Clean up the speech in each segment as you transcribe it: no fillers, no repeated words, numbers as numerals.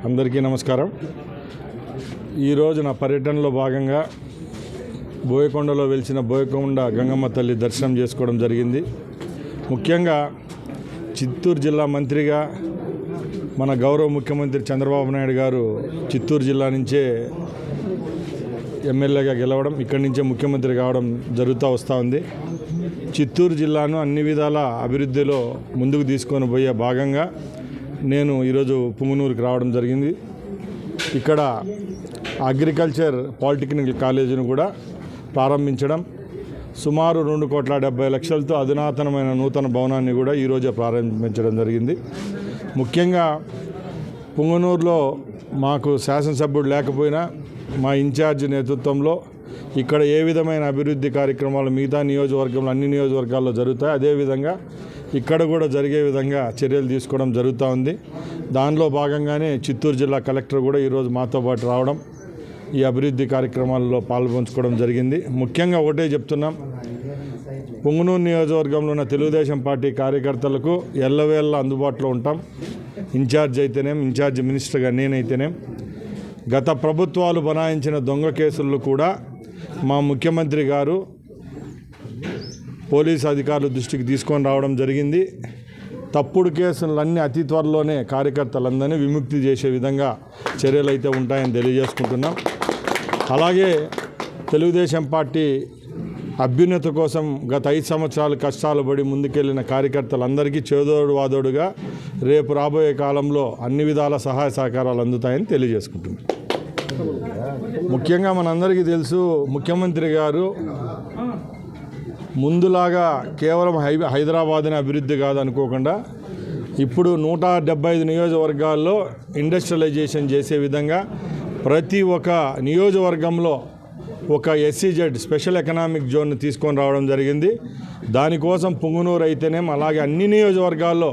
అందరికీ నమస్కారం. ఈరోజు నా పర్యటనలో భాగంగా బోయకొండలో వెలిసిన బోయకొండ గంగమ్మ తల్లి దర్శనం చేసుకోవడం జరిగింది. ముఖ్యంగా చిత్తూరు జిల్లా మంత్రిగా మన గౌరవ ముఖ్యమంత్రి చంద్రబాబు నాయుడు గారు చిత్తూరు జిల్లా నుంచే ఎమ్మెల్యేగా గెలవడం, ఇక్కడి నుంచే ముఖ్యమంత్రి కావడం జరుగుతూ వస్తూ ఉంది. చిత్తూరు జిల్లాను అన్ని విధాల అభివృద్ధిలో ముందుకు తీసుకొని పోయే భాగంగా నేను ఈరోజు పుంగనూరుకి రావడం జరిగింది. ఇక్కడ అగ్రికల్చర్ పాలిటెక్నిక్ కాలేజీని కూడా ప్రారంభించడం, సుమారు 2,70,00,000తో అధునాతనమైన నూతన భవనాన్ని కూడా ఈరోజే ప్రారంభించడం జరిగింది. ముఖ్యంగా పుంగనూరులో మాకు శాసనసభ్యుడు లేకపోయినా మా ఇన్ఛార్జ్ నేతృత్వంలో ఇక్కడ ఏ విధమైన అభివృద్ధి కార్యక్రమాలు మిగతా నియోజకవర్గంలో అన్ని నియోజకవర్గాల్లో జరుగుతాయి, అదేవిధంగా ఇక్కడ కూడా జరిగే విధంగా చర్యలు తీసుకోవడం జరుగుతూ ఉంది. దానిలో భాగంగానే చిత్తూరు జిల్లా కలెక్టర్ కూడా ఈరోజు మాతో పాటు రావడం, ఈ అభివృద్ధి కార్యక్రమాల్లో పాల్పంచుకోవడం జరిగింది. ముఖ్యంగా ఒకటే చెప్తున్నాం, పుంగనూరు నియోజకవర్గంలో ఉన్న తెలుగుదేశం పార్టీ కార్యకర్తలకు ఎల్లవేళ అందుబాటులో ఉంటాం. ఇన్ఛార్జ్ అయితేనేం, ఇన్ఛార్జ్ మినిస్టర్గా నేనైతేనేం, గత ప్రభుత్వాలు బనాయించిన దొంగ కేసుల్లో కూడా మా ముఖ్యమంత్రి గారు పోలీసు అధికారుల దృష్టికి తీసుకొని రావడం జరిగింది. తప్పుడు కేసులన్నీ అతి త్వరలోనే కార్యకర్తలందరినీ విముక్తి చేసే విధంగా చర్యలు అయితే ఉంటాయని తెలియజేసుకుంటున్నాం. అలాగే తెలుగుదేశం పార్టీ అభ్యున్నత కోసం గత 5 సంవత్సరాలు కష్టాలు పడి ముందుకెళ్లిన కార్యకర్తలందరికీ చేదోడు వాదోడుగా రేపు రాబోయే కాలంలో అన్ని విధాల సహాయ సహకారాలు అందుతాయని తెలియజేసుకుంటున్నాం. ముఖ్యంగా మనందరికీ తెలుసు, ముఖ్యమంత్రి గారు ముందులాగా కేవలం హైదరాబాద్ని అభివృద్ధి కాదనుకోకుండా ఇప్పుడు 175 నియోజకవర్గాల్లో ఇండస్ట్రియలైజేషన్ చేసే విధంగా ప్రతి ఒక్క నియోజకవర్గంలో ఒక SEZ స్పెషల్ ఎకనామిక్ జోన్ తీసుకొని రావడం జరిగింది. దానికోసం పుంగనూరు అయితేనేం, అలాగే అన్ని నియోజకవర్గాల్లో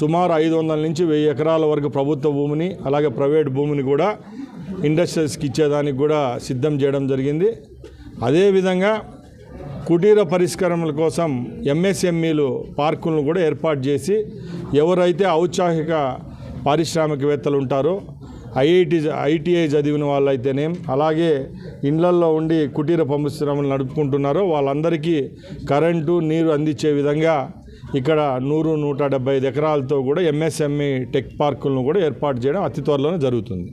సుమారు 500 నుంచి 1000 ఎకరాల వరకు ప్రభుత్వ భూమిని, అలాగే ప్రైవేట్ భూమిని కూడా ఇండస్ట్రీస్కి ఇచ్చేదానికి కూడా సిద్ధం చేయడం జరిగింది. అదేవిధంగా కుటీర పరిష్కరణల కోసం MSMEలు పార్కులను కూడా ఏర్పాటు చేసి ఎవరైతే ఔత్సాహిక పారిశ్రామికవేత్తలు ఉంటారో, ITI చదివిన వాళ్ళైతేనేం, అలాగే ఇండ్లల్లో ఉండి కుటీర పరిశ్రమలు నడుపుకుంటున్నారో వాళ్ళందరికీ కరెంటు, నీరు అందించే విధంగా ఇక్కడ 100-175 ఎకరాలతో కూడా MSME టెక్ పార్కులను కూడా ఏర్పాటు చేయడం అతి త్వరలోనే జరుగుతుంది.